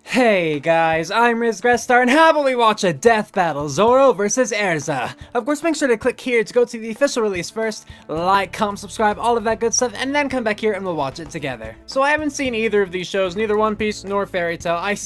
Hey guys, I'm Grestar, and how about we watch a death battle, Zoro vs Erza? Of course, make sure to click here to go to the official release first, like, comment, subscribe, all of that good stuff, and then come back here and we'll watch it together. So I haven't seen either of these shows, neither One Piece nor Fairy Tail. I've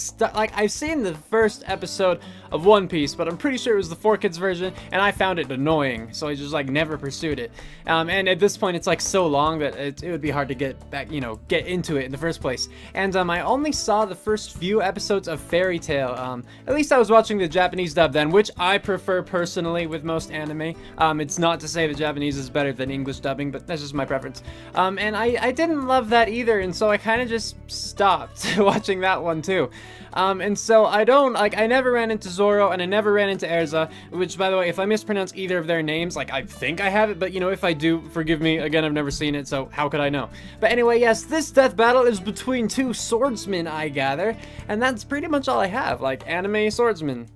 seen the first episode of One Piece, but I'm pretty sure it was the 4Kids version, and I found it annoying, so I just never pursued it. And at this point, it's so long that it would be hard to get back, get into it in the first place. And I only saw the first few episodes of Fairy Tail. At least I was watching the Japanese dub then, which I prefer personally with most anime. It's not to say the Japanese is better than English dubbing, but that's just my preference. And I didn't love that either, and so I kind of just stopped watching that one too. And so I never ran into Zoro and I never ran into Erza, which, by the way, if I mispronounce either of their names, I think I have it, but if I do, forgive me. Again, I've never seen it, so how could I know? But anyway, yes, this death battle is between two swordsmen, I gather, and that's pretty much all I have, anime swordsmen.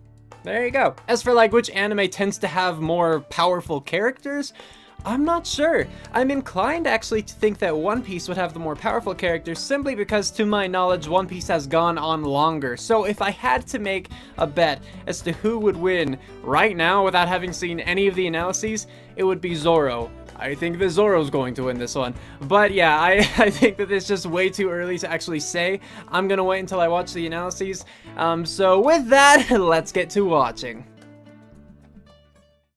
There you go. As for which anime tends to have more powerful characters, I'm not sure. I'm inclined actually to think that One Piece would have the more powerful characters simply because, to my knowledge, One Piece has gone on longer. So if I had to make a bet as to who would win right now without having seen any of the analyses, it would be Zoro. I think that Zoro's going to win this one. But yeah, I think that it's just way too early to actually say. I'm gonna wait until I watch the analyses. So with that, let's get to watching.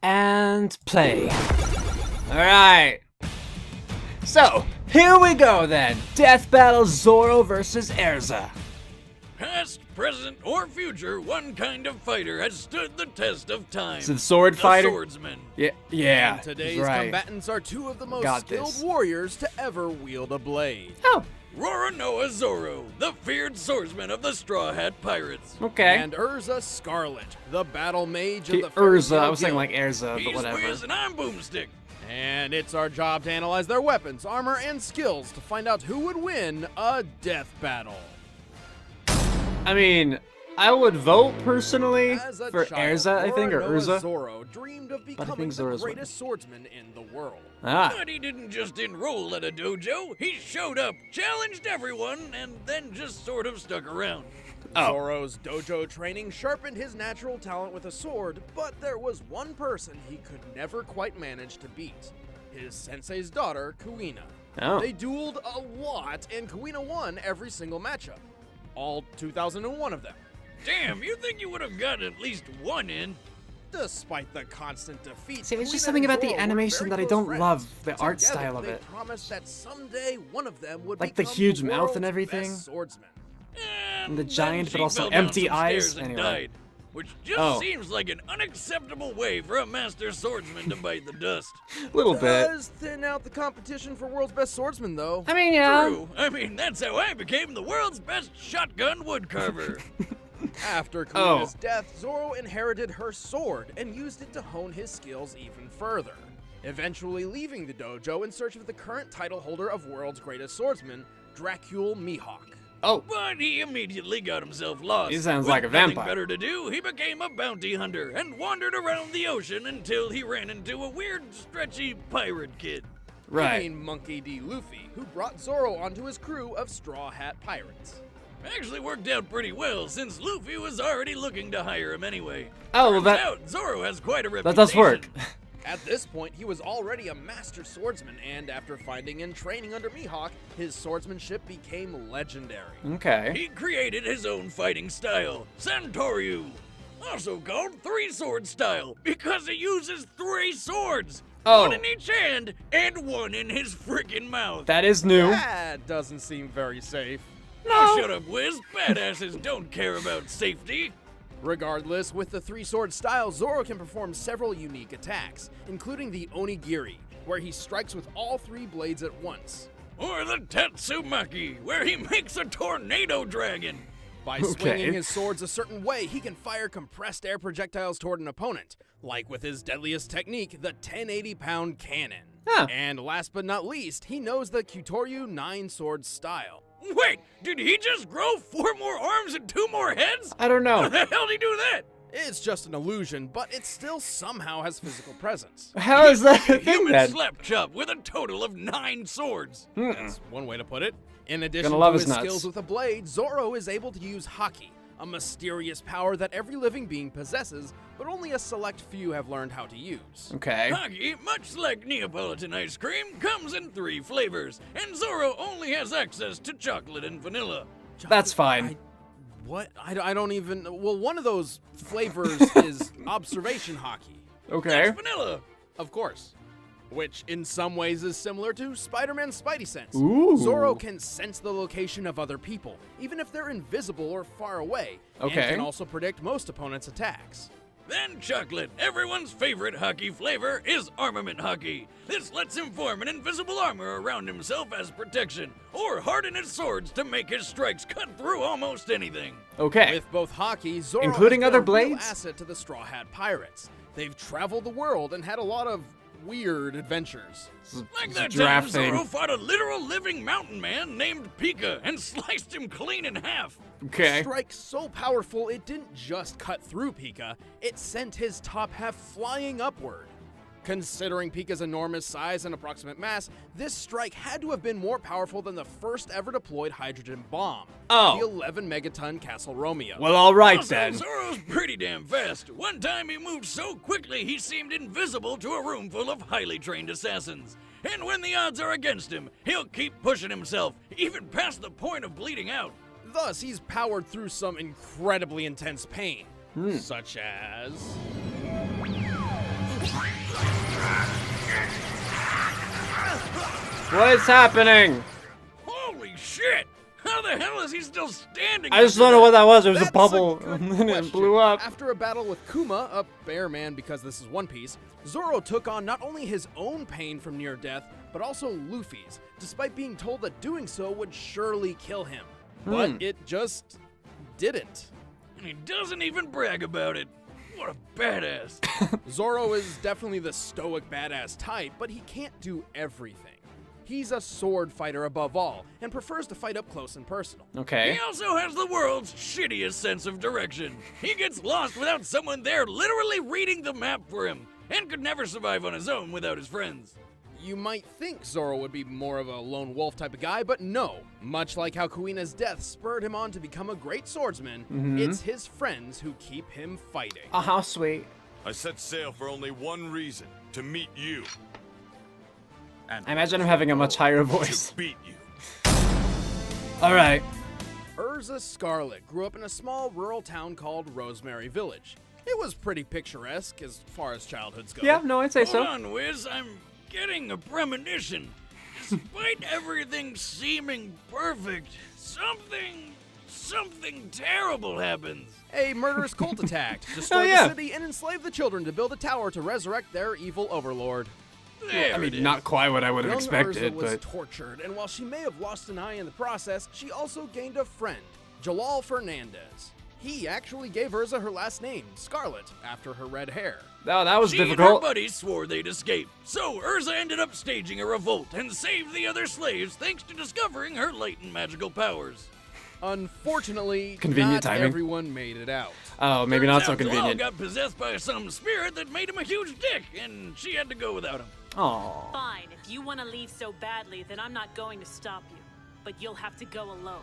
And play. Alright, so here we go then. Death battle Zoro versus Erza. Past, present, or future, one kind of fighter has stood the test of time. It's the sword fighter? Swordsman. Yeah. And today's right. combatants are two of the most skilled warriors to ever wield a blade. Oh. Roronoa Zoro, the feared swordsman of the Straw Hat Pirates. Okay. And Erza Scarlet, the battle mage of the Erza, I was saying Erza, He's but whatever. Wiz and I'm Boomstick. And it's our job to analyze their weapons, armor, and skills to find out who would win a death battle. I mean, I would vote personally for child, Erza, I think, or Roronoa Erza. Zoro dreamed of becoming the greatest swordsman in the world. But he didn't just enroll at a dojo. He showed up, challenged everyone, and then just sort of stuck around. Zoro's dojo training sharpened his natural talent with a sword, but there was one person he could never quite manage to beat. His sensei's daughter, Kuina. They dueled a lot, and Kuina won every single matchup. All 2,001 of them. Damn, you think you would have gotten at least one in? Despite the constant defeat, see, there's just something about the animation that I don't love, the art style of it. They promised that someday one of them would the huge mouth and everything. Swordsman. And the giant but also empty eyes. And anyway. died, which just seems like an unacceptable way for a master swordsman to bite the dust. Little bit. Does thin out the competition for world's best swordsman, though. I mean, yeah. True. I mean, that's how I became the world's best shotgun woodcarver. After Kuina's death, Zoro inherited her sword and used it to hone his skills even further, eventually leaving the dojo in search of the current title holder of world's greatest swordsman, Dracule Mihawk. But he immediately got himself lost. He sounds With like a vampire. Nothing better to do, he became a bounty hunter and wandered around the ocean until he ran into a weird, stretchy pirate kid. Right. I mean Monkey D. Luffy, who brought Zoro onto his crew of Straw Hat pirates. Actually worked out pretty well, since Luffy was already looking to hire him anyway. Well, Turns out Zoro has quite a reputation. That does work. At this point, he was already a master swordsman, and after finding and training under Mihawk, his swordsmanship became legendary. Okay. He created his own fighting style, Santoryu, also called three-sword style, because he uses three swords. One in each hand, and one in his frickin' mouth. That is new. That doesn't seem very safe. No. Shut up, Wiz. Badasses don't care about safety. Regardless, with the three-sword style, Zoro can perform several unique attacks, including the Onigiri, where he strikes with all three blades at once. Or the Tatsumaki, where he makes a tornado dragon. By swinging his swords a certain way, he can fire compressed air projectiles toward an opponent, like with his deadliest technique, the 1080-pound cannon. And last but not least, he knows the Kyutoryu 9-sword style. Wait, did he just grow 4 more arms and 2 more heads? I don't know. How the hell did he do that? It's just an illusion, but it still somehow has physical presence. How is that a thing human then? slap chop with a total of 9 swords. That's one way to put it. In addition love to his his nuts. skills with a blade, Zoro is able to use haki, a mysterious power that every living being possesses, but only a select few have learned how to use. Okay. Hockey, much like Neapolitan ice cream, comes in 3 flavors, and Zoro only has access to chocolate and vanilla. That's fine. I don't even... Well, one of those flavors is observation hockey. Okay. That's vanilla. Of course. Which in some ways is similar to Spider-Man's Spidey sense. Ooh. Zoro can sense the location of other people, even if they're invisible or far away, Okay. and can also predict most opponents' attacks. Then chocolate. Everyone's favorite hockey flavor is armament hockey. This lets him form an invisible armor around himself as protection, or harden his swords to make his strikes cut through almost anything. Okay. With both hockey, Zoro Including has been other a real blades? asset to the Straw Hat Pirates. They've traveled the world and had a lot of weird adventures. Like that Giraffe time thing. Zoro fought a literal living mountain man named Pika and sliced him clean in half. Okay. Strike so powerful it didn't just cut through Pika, it sent his top half flying upward. Considering Pika's enormous size and approximate mass, this strike had to have been more powerful than the first ever deployed hydrogen bomb, Oh. the 11 megaton Castle Romeo. Well, all right Also, then. Zoro's pretty damn fast. One time he moved so quickly he seemed invisible to a room full of highly trained assassins. And when the odds are against him, he'll keep pushing himself, even past the point of bleeding out. Thus, he's powered through some incredibly intense pain, such as... What is happening? Holy shit! How the hell is he still standing? I just don't know what that was. It was That's a bubble, good and then it question. blew up. After a battle with Kuma, a bear man because this is One Piece, Zoro took on not only his own pain from near death, but also Luffy's, despite being told that doing so would surely kill him. But it just didn't. And he doesn't even brag about it. What a badass. Zoro is definitely the stoic badass type, but he can't do everything. He's a sword fighter above all, and prefers to fight up close and personal. Okay. He also has the world's shittiest sense of direction. He gets lost without someone there literally reading the map for him, and could never survive on his own without his friends. You might think Zoro would be more of a lone wolf type of guy, but no. Much like how Kuina's death spurred him on to become a great swordsman, it's his friends who keep him fighting. Oh, how sweet. I set sail for only one reason, to meet you. And I imagine him having a much higher voice. to beat you. All right. Erza Scarlet grew up in a small rural town called Rosemary Village. It was pretty picturesque as far as childhoods go. Yeah, no, I'd say Hold so. on, Wiz, I'm getting a premonition. Despite everything seeming perfect, something terrible happens. A murderous cult attacked, destroyed yeah. the city, and enslaved the children to build a tower to resurrect their evil overlord. There I it mean, is. not quite what I would have Young expected, Erza was but tortured, and while she may have lost an eye in the process, she also gained a friend, Jalal Fernandez. He actually gave Erza her last name, Scarlet, after her red hair. oh, that was She and her difficult. buddies swore they'd escape, so Erza ended up staging a revolt and saved the other slaves thanks to discovering her latent magical powers. Unfortunately, Convenient not timing. everyone made it out. Oh, maybe not so Turns out Jalal convenient. got possessed by some spirit that made him a huge dick, and she had to go without him. Oh. Fine, if you want to leave so badly, then I'm not going to stop you. But you'll have to go alone.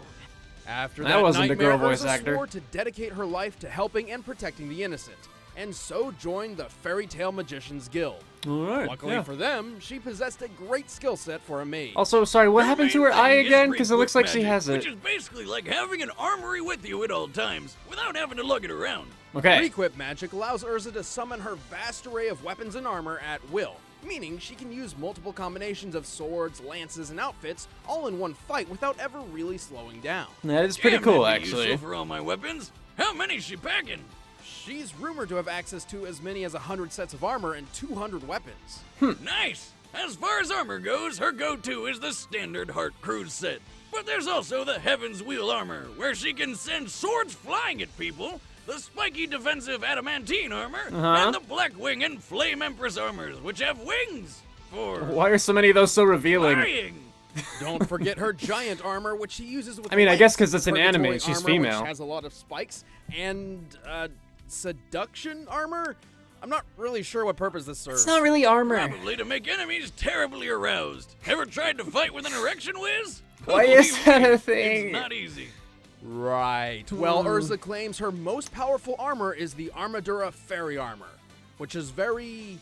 After That that wasn't the nightmare, girl voice Erza actor. swore to dedicate her life to helping and protecting the innocent, and so joined the Fairy Tale Magicians Guild. All right. Luckily yeah. for them, she possessed a great skill set for a maid. Also, sorry, what happened to her main eye thing is again? Greek Because it looks whip like she magic, has Which it. is basically like having an armory with you at all times, without having to lug it around. Okay. Requip magic allows Erza to summon her vast array of weapons and armor at will, meaning she can use multiple combinations of swords, lances, and outfits all in one fight without ever really slowing down. That is pretty Damn, cool, that'd be actually. useful for all my weapons. How many's she packing? She's rumored to have access to as many as 100 sets of armor and 200 weapons. Nice! As far as armor goes, her go-to is the standard Heart Cruise set. But there's also the Heaven's Wheel armor, where she can send swords flying at people, the spiky defensive adamantine armor, and the Black Wing and Flame Empress armors, which have wings for Why are so many of those so revealing? flying. Don't forget her giant armor, which she uses with I mean, I light guess 'cause it's an purgatory anime, she's armor, female. Which has a lot of spikes, and seduction armor? I'm not really sure what purpose this serves. It's not really armor. Probably to make enemies terribly aroused. Ever tried to fight with an erection, Wiz? Why is Believe that me, a thing? It's not easy. Right. Well, Erza claims her most powerful armor is the Armadura Fairy Armor, which is very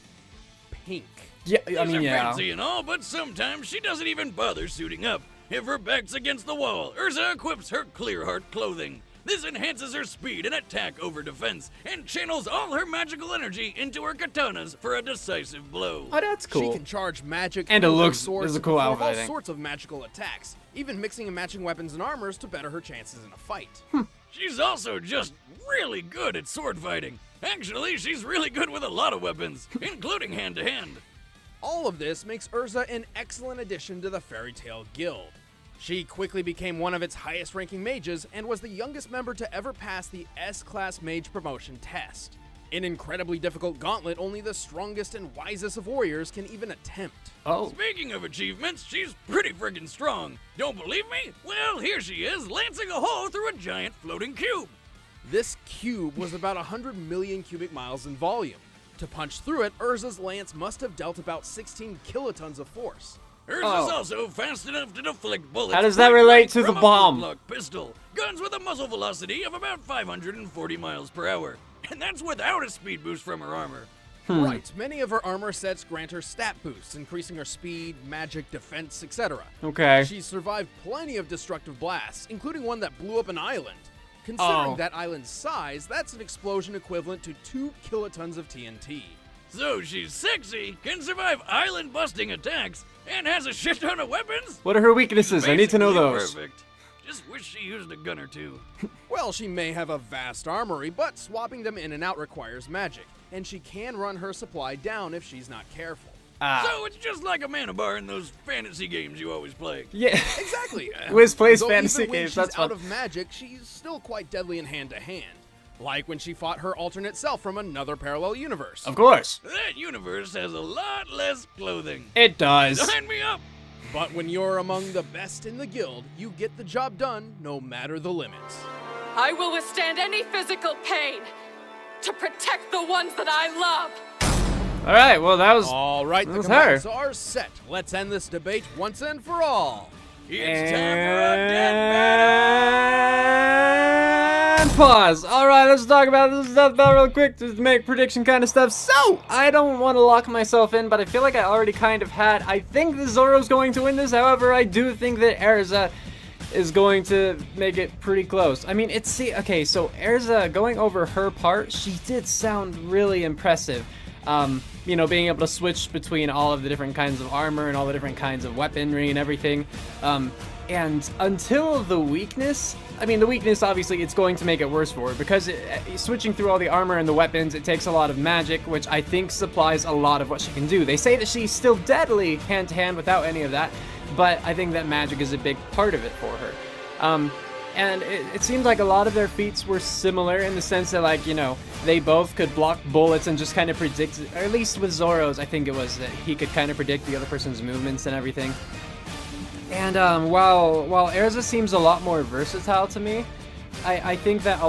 pink. Yeah, I These mean, are yeah. fancy and all, but sometimes she doesn't even bother suiting up. If her back's against the wall, Erza equips her Clear Heart clothing. This enhances her speed and attack over defense, and channels all her magical energy into her katanas for a decisive blow. Oh, that's cool. She can charge magic And it through her looks- swords it's a to cool perform outfit, I all think. sorts of magical attacks, even mixing and matching weapons and armors to better her chances in a fight. She's also just really good at sword fighting. Actually, she's really good with a lot of weapons, including hand-to-hand. All of this makes Erza an excellent addition to the Fairy Tail Guild. She quickly became one of its highest-ranking mages and was the youngest member to ever pass the S-Class Mage promotion test. An incredibly difficult gauntlet only the strongest and wisest of warriors can even attempt. Oh. Speaking of achievements, she's pretty friggin' strong. Don't believe me? Well, here she is, lancing a hole through a giant floating cube. This cube was about 100 million cubic miles in volume. To punch through it, Erza's lance must have dealt about 16 kilotons of force. Erza's also fast enough to deflect bullets. How does that point relate blank to the from a bomb? flintlock pistol. Guns with a muzzle velocity of about 540 miles per hour. And that's without a speed boost from her armor. Right, many of her armor sets grant her stat boosts, increasing her speed, magic, defense, etc. Okay. She's survived plenty of destructive blasts, including one that blew up an island. Considering Oh. that island's size, that's an explosion equivalent to 2 kilotons of TNT. So she's sexy, can survive island-busting attacks, and has a shit ton of weapons? What are her weaknesses? I need to know Basically those. Perfect. Just wish she used a gun or two. Well, she may have a vast armory, but swapping them in and out requires magic, and she can run her supply down if she's not careful. So it's just like a mana bar in those fantasy games you always play. Yeah. Exactly. Wiz plays Though fantasy even when games, she's that's out fun. of magic, she's still quite deadly in hand-to-hand. Like when she fought her alternate self from another parallel universe. Of course. That universe has a lot less clothing. It does. Sign me up! But when you're among the best in the guild, you get the job done no matter the limits. I will withstand any physical pain to protect the ones that I love. All right, well, that was... All right, the was combatants are set. Let's end this debate once and for all. It's time for a death battle! And pause. All right, let's talk about this stuff real quick to make prediction kind of stuff. So, I don't want to lock myself in, but I feel like I already kind of had. I think the Zoro's going to win this. However, I do think that Erza is going to make it pretty close. I mean, okay, so Erza, going over her part, she did sound really impressive. You know, being able to switch between all of the different kinds of armor and all the different kinds of weaponry and everything. And until the weakness, I mean, the weakness, obviously, it's going to make it worse for her because switching through all the armor and the weapons, it takes a lot of magic, which I think supplies a lot of what she can do. They say that she's still deadly hand-to-hand without any of that, but I think that magic is a big part of it for her. And it seemed like a lot of their feats were similar in the sense that, like, you know, they both could block bullets and just kind of predict, or at least with Zoro's, I think it was that he could kind of predict the other person's movements and everything. And while Erza seems a lot more versatile to me, I think that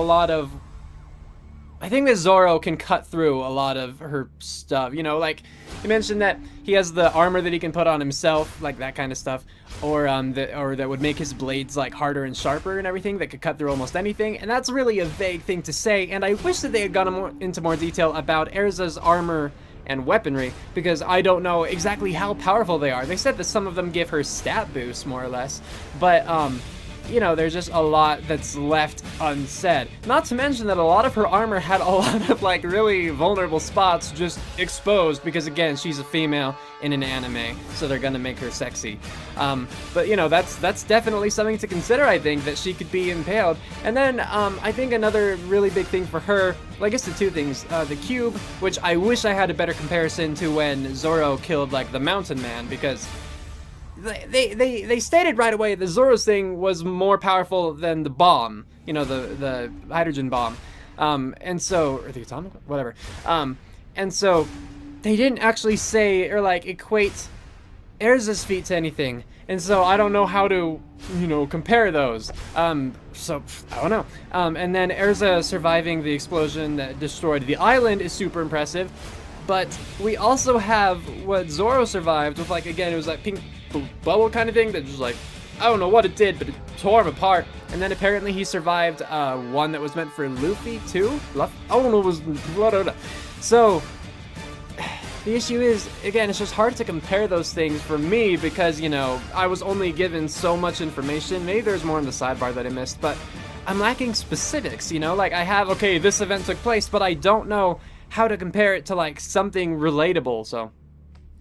Zoro can cut through a lot of her stuff. You know, like, you mentioned that he has the armor that he can put on himself, like that kind of stuff, or that would make his blades like harder and sharper and everything, that could cut through almost anything. And that's really a vague thing to say, and I wish that they had gone into more detail about Erza's armor and weaponry, because I don't know exactly how powerful they are. They said that some of them give her stat boosts, more or less, but you know, there's just a lot that's left unsaid. Not to mention that a lot of her armor had a lot of, like, really vulnerable spots just exposed because, again, she's a female in an anime, so they're gonna make her sexy. But, you know, that's definitely something to consider, I think, that she could be impaled. And then, I think another really big thing for her, well, I guess the two things, the cube, which I wish I had a better comparison to when Zoro killed, like, the mountain man, because they stated right away that Zoro's thing was more powerful than the bomb, you know, the hydrogen bomb, and so, or the atomic, whatever, and so they didn't actually say or like equate Erza's feat to anything, and so I don't know how to, you know, compare those. So I don't know. And then Erza surviving the explosion that destroyed the island is super impressive, but we also have what Zoro survived with, like, again, it was that pink bubble kind of thing that just like I don't know what it did, but it tore him apart. And then apparently he survived one that was meant for Luffy too. I don't know, it was so. The issue is, again, it's just hard to compare those things for me because, you know, I was only given so much information. Maybe there's more in the sidebar that I missed, but I'm lacking specifics, you know? Like, I have, okay, this event took place, but I don't know how to compare it to, like, something relatable, so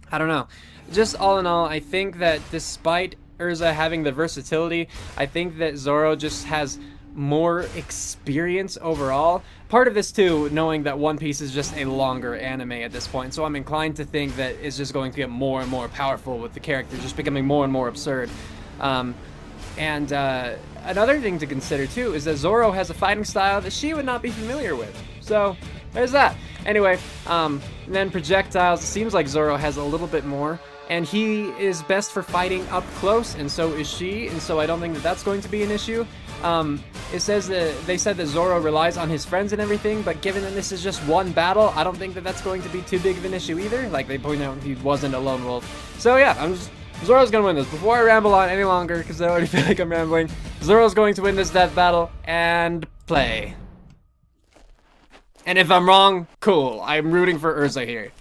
I don't know. Just all in all, I think that despite Erza having the versatility, I think that Zoro just has more experience overall. Part of this too, knowing that One Piece is just a longer anime at this point, so I'm inclined to think that it's just going to get more and more powerful with the character just becoming more and more absurd. Another thing to consider too is that Zoro has a fighting style that she would not be familiar with. So there's that. Anyway, then projectiles, it seems like Zoro has a little bit more. And he is best for fighting up close, and so is she, and so I don't think that that's going to be an issue. It says that they said that Zoro relies on his friends and everything, but given that this is just one battle, I don't think that that's going to be too big of an issue either. Like, they point out he wasn't a lone wolf. So yeah, Zoro's gonna win this. Before I ramble on any longer, because I already feel like I'm rambling, Zoro's going to win this death battle, and play. And if I'm wrong, cool. I'm rooting for Erza here.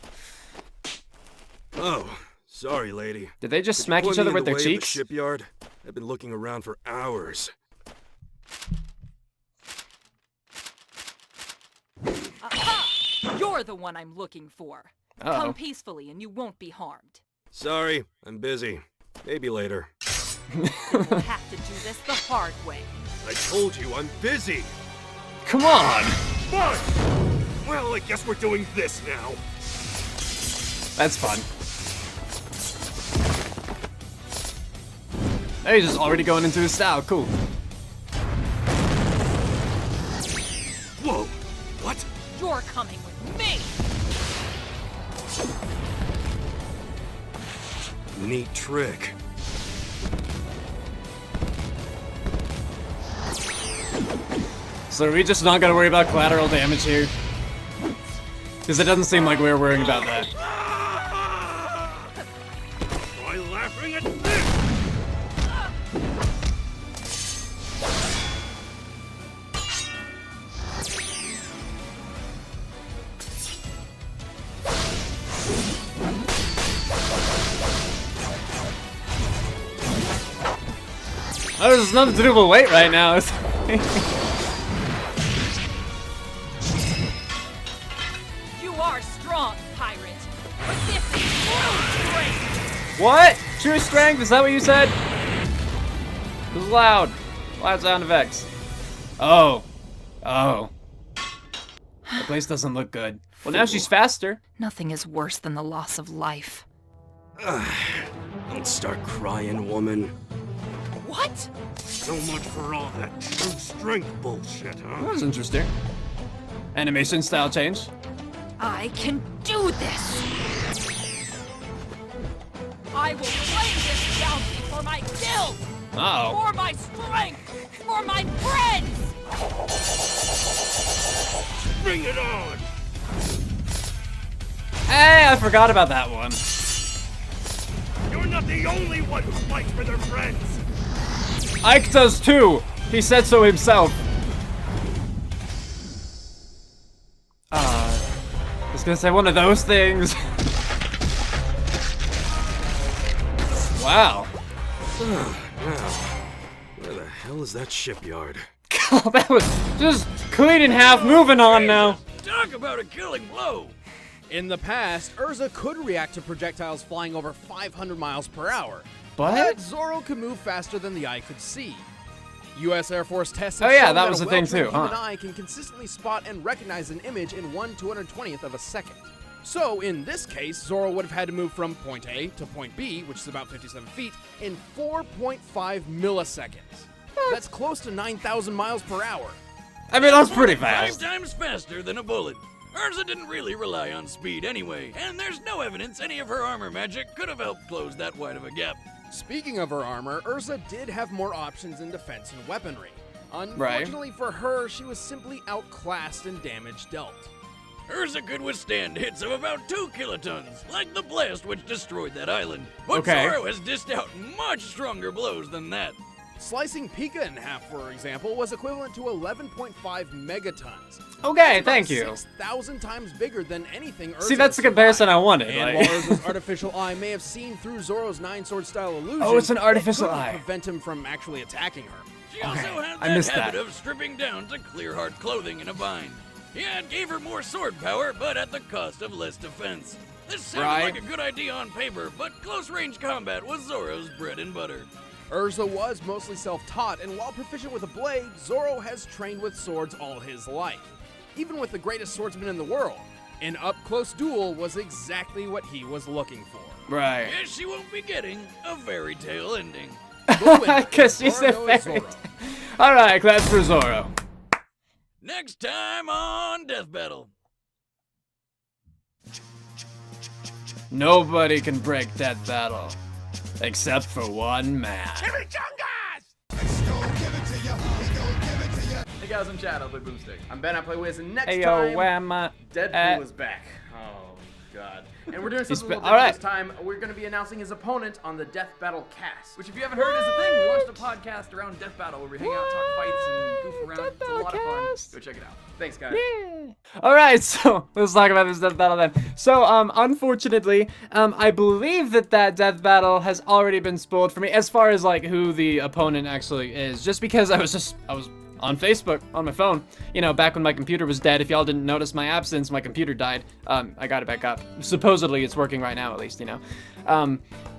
Oh. Sorry, lady. Did they just smack each other with their cheeks? Shipyard? I've been looking around for hours. Aha! You're the one I'm looking for. Come peacefully and you won't be harmed. Sorry, I'm busy. Maybe later. You'll have to do this the hard way. I told you I'm busy. Come on! Fine. Well, I guess we're doing this now. That's fun. Hey, he's just already going into his style. Cool. Whoa! What? You're coming with me! Neat trick. So are we just not gonna worry about collateral damage here? Because it doesn't seem like we're worrying about that. Try laughing at this! Oh, there's nothing to do with weight right now. You are strong, pirate. But this is true strength! What? True strength? Is that what you said? It was loud. Loud sound effects. Oh. Oh. The place doesn't look good. Well, now she's faster. Nothing is worse than the loss of life. Don't start crying, woman. What? So much for all that true strength bullshit, huh? That was interesting. Animation style change. I can do this! I will claim this bounty for my guild! Uh-oh. For my strength! For my friends! Bring it on! Hey, I forgot about that one. You're not the only one who fights for their friends! Ike does too! He said so himself. I was gonna say one of those things. Wow. Now, where the hell is that shipyard? God, that was just clean in half. Moving on now. Talk about a killing blow! In the past, Erza could react to projectiles flying over 500 miles per hour. But Zoro could move faster than the eye could see. U.S. Air Force tests have Oh, yeah, shown that that was a the thing, well-trained too, huh? human eye can consistently spot and recognize an image in 1/220th of a second. So, in this case, Zoro would have had to move from point A to point B, which is about 57 feet, in 4.5 milliseconds. That's close to 9,000 miles per hour. I mean, that's pretty 5 fast. times faster than a bullet. Erza didn't really rely on speed anyway, and there's no evidence any of her armor magic could have helped close that wide of a gap. Speaking of her armor, Erza did have more options in defense and weaponry. Unfortunately for her, she was simply outclassed in damage dealt. Erza could withstand hits of about 2 kilotons, like the blast which destroyed that island. But Okay. Zoro has dished out much stronger blows than that. Slicing Pika in half, for example, was equivalent to 11.5 megatons. Okay, thank you. 6,000 times bigger than anything Erza See, that's the has comparison I survived. wanted. And like- while Erza's artificial eye may have seen through Zoro's 9-sword style illusion, Oh, it's an artificial it couldn't eye. prevent him from actually attacking her. She also Okay, had I that missed habit that. of stripping down to clear hard clothing in a bind. Yeah, it gave her more sword power, but at the cost of less defense. This sounded Right. like a good idea on paper, but close-range combat was Zoro's bread and butter. Erza was mostly self-taught, and while proficient with a blade, Zoro has trained with swords all his life. Even with the greatest swordsman in the world, an up-close duel was exactly what he was looking for. Right. Guess she won't be getting a fairy tale ending. Because she's a Zoro is fairy. Zoro. Alright, claps for Zoro. Next time on Death Battle. Nobody can break Death Battle. Except for one man. Hey guys, I'm Chad, I play Boomstick. I'm Ben, I play Wiz, and next Hey yo, time, where am I? Deadpool is back. Oh, God. And we're doing something a little all different right. this time. We're going to be announcing his opponent on the Death Battle cast, which if you haven't heard is a thing. We launched a podcast around Death Battle where we hang out, talk fights, and goof around. Death It's a lot of Battle fun. cast. Go check it out. Thanks, guys. Alright, so let's talk about this death battle then. So, unfortunately, I believe that death battle has already been spoiled for me as far as like who the opponent actually is. Just because I was on Facebook on my phone, you know, back when my computer was dead. If y'all didn't notice my absence, my computer died. I got it back up. Supposedly it's working right now, at least, you know.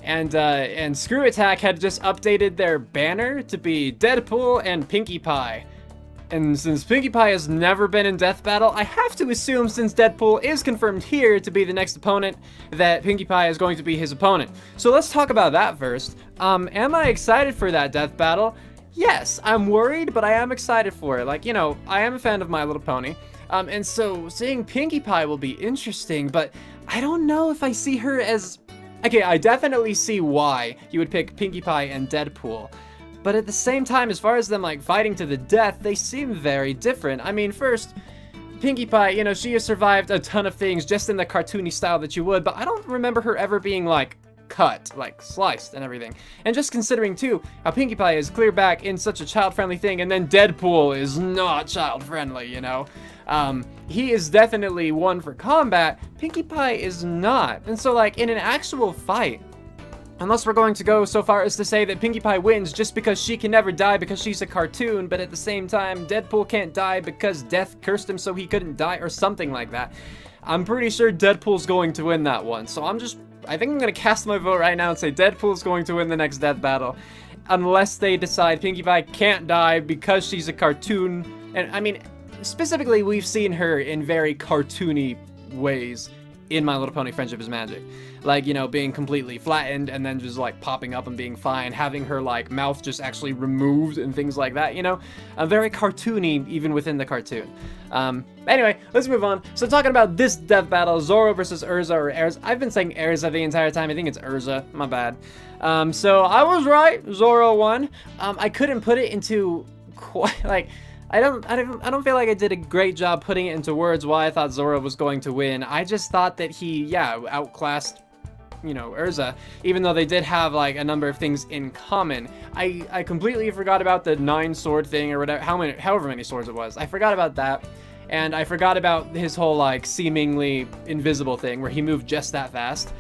And Screw Attack had just updated their banner to be Deadpool and Pinkie Pie. And since Pinkie Pie has never been in Death Battle, I have to assume, since Deadpool is confirmed here to be the next opponent, that Pinkie Pie is going to be his opponent. So let's talk about that first. Am I excited for that Death Battle? Yes, I'm worried, but I am excited for it. Like, you know, I am a fan of My Little Pony. And so seeing Pinkie Pie will be interesting, but I don't know if I see her as... Okay, I definitely see why you would pick Pinkie Pie and Deadpool. But at the same time, as far as them, like, fighting to the death, they seem very different. I mean, first, Pinkie Pie, you know, she has survived a ton of things just in the cartoony style that you would, but I don't remember her ever being, like, cut, like, sliced and everything. And just considering, too, how Pinkie Pie is clear back in such a child-friendly thing, and then Deadpool is not child-friendly, you know? He is definitely one for combat, Pinkie Pie is not. And so, like, in an actual fight, unless we're going to go so far as to say that Pinkie Pie wins just because she can never die because she's a cartoon, but at the same time, Deadpool can't die because death cursed him so he couldn't die, or something like that. I'm pretty sure Deadpool's going to win that one, so I think I'm gonna cast my vote right now and say Deadpool's going to win the next Death Battle. Unless they decide Pinkie Pie can't die because she's a cartoon. And I mean, specifically, we've seen her in very cartoony ways in My Little Pony Friendship is Magic. Like, you know, being completely flattened and then just, like, popping up and being fine, having her, like, mouth just actually removed and things like that, you know? Very cartoony, even within the cartoon. Anyway, let's move on. So talking about this death battle, Zoro versus Erza, or Erza. I've been saying Erza the entire time. I think it's Erza. My bad. So I was right. Zoro won. I couldn't put it into quite, like... I don't feel like I did a great job putting it into words why I thought Zoro was going to win. I just thought that he, yeah, outclassed, you know, Erza, even though they did have, like, a number of things in common. I completely forgot about the 9-sword thing, or whatever, however many swords it was. I forgot about that, and I forgot about his whole, like, seemingly invisible thing, where he moved just that fast.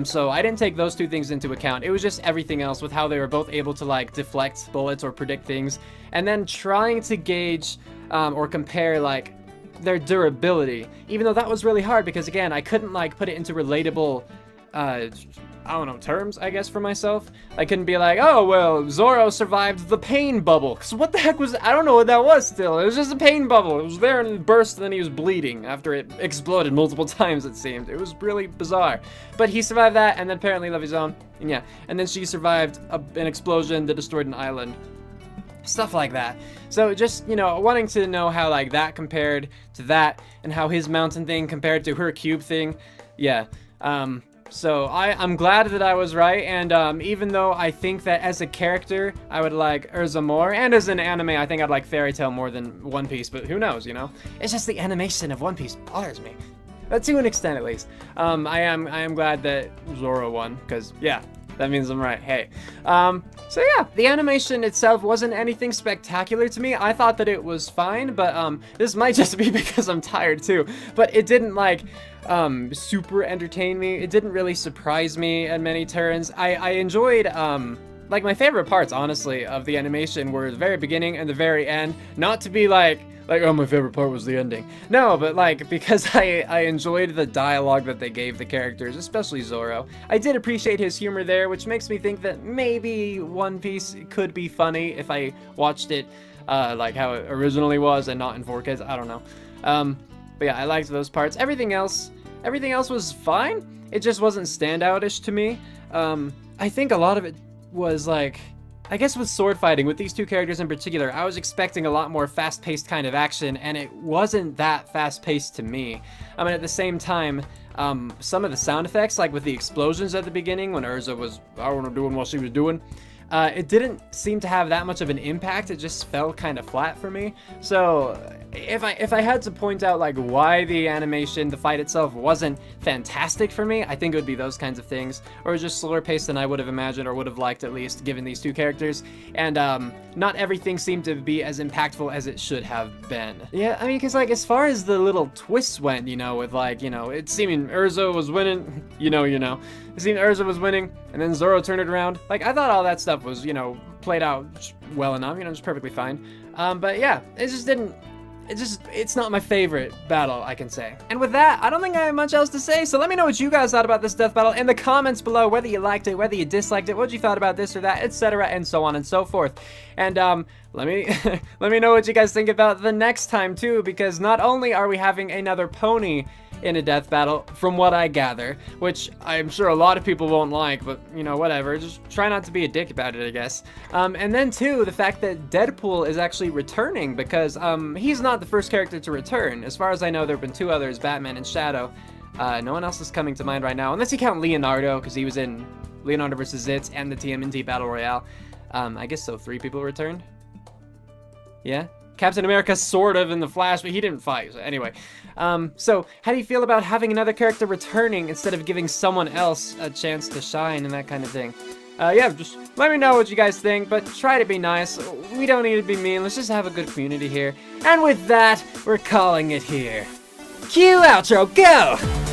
So I didn't take those two things into account. It was just everything else with how they were both able to, like, deflect bullets or predict things, and then trying to gauge or compare, like, their durability, even though that was really hard because, again, I couldn't, like, put it into relatable I don't know, terms, I guess, for myself. I couldn't be like, oh, well, Zoro survived the pain bubble. Because what the heck was, I don't know what that was still. It was just a pain bubble. It was there and it burst and then he was bleeding after it exploded multiple times, it seemed. It was really bizarre. But he survived that and then apparently left his own. And yeah, and then she survived an explosion that destroyed an island. Stuff like that. So just, you know, wanting to know how, like, that compared to that and how his mountain thing compared to her cube thing. Yeah. So I'm glad that I was right, and even though I think that as a character I would like Erza more, and as an anime I think I'd like Fairy Tail more than One Piece, but who knows, you know? It's just the animation of One Piece bothers me. To an extent, at least. I am glad that Zoro won, because, yeah, that means I'm right. Hey. So yeah, the animation itself wasn't anything spectacular to me. I thought that it was fine, but this might just be because I'm tired too. But it didn't like super entertain me. It didn't really surprise me at many turns. I enjoyed like my favorite parts, honestly, of the animation were the very beginning and the very end. Not to be like, oh, my favorite part was the ending. No, but like, because I enjoyed the dialogue that they gave the characters, especially Zoro. I did appreciate his humor there, which makes me think that maybe One Piece could be funny if I watched it like how it originally was and not in 4K. I don't know. But yeah, I liked those parts. Everything else was fine. It just wasn't standoutish to me. I think a lot of it was like, I guess with sword fighting, with these two characters in particular, I was expecting a lot more fast-paced kind of action, and it wasn't that fast-paced to me. I mean, at the same time, some of the sound effects, like with the explosions at the beginning when Erza was, I don't know, doing what she was doing, it didn't seem to have that much of an impact. It just fell kind of flat for me. So if I had to point out like why the animation, the fight itself wasn't fantastic for me, I think it would be those kinds of things, or just slower paced than I would have imagined or would have liked, at least given these two characters. And not everything seemed to be as impactful as it should have been. Yeah, I mean, because like as far as the little twists went, you know, with like, you know, it seeming Erza was winning, you know, it seemed Erza was winning, and then Zoro turned it around. Like, I thought all that stuff was, you know, played out well enough, you know, just perfectly fine. But yeah, it's not my favorite battle, I can say. And with that, I don't think I have much else to say, so let me know what you guys thought about this death battle in the comments below, whether you liked it, whether you disliked it, what you thought about this or that, etc., and so on and so forth. And let me let me know what you guys think about the next time too, because not only are we having another pony in a death battle, from what I gather, which I'm sure a lot of people won't like, but, you know, whatever, just try not to be a dick about it, I guess. And then, too, the fact that Deadpool is actually returning, because he's not the first character to return. As far as I know, there have been two others, Batman and Shadow. No one else is coming to mind right now, unless you count Leonardo, because he was in Leonardo vs. Zitz and the TMNT Battle Royale. I guess so, 3 people returned? Yeah? Captain America sort of in the Flash, but he didn't fight. So anyway, so how do you feel about having another character returning instead of giving someone else a chance to shine and that kind of thing? Yeah, just let me know what you guys think, but try to be nice. We don't need to be mean. Let's just have a good community here. And with that, we're calling it here. Cue outro, go!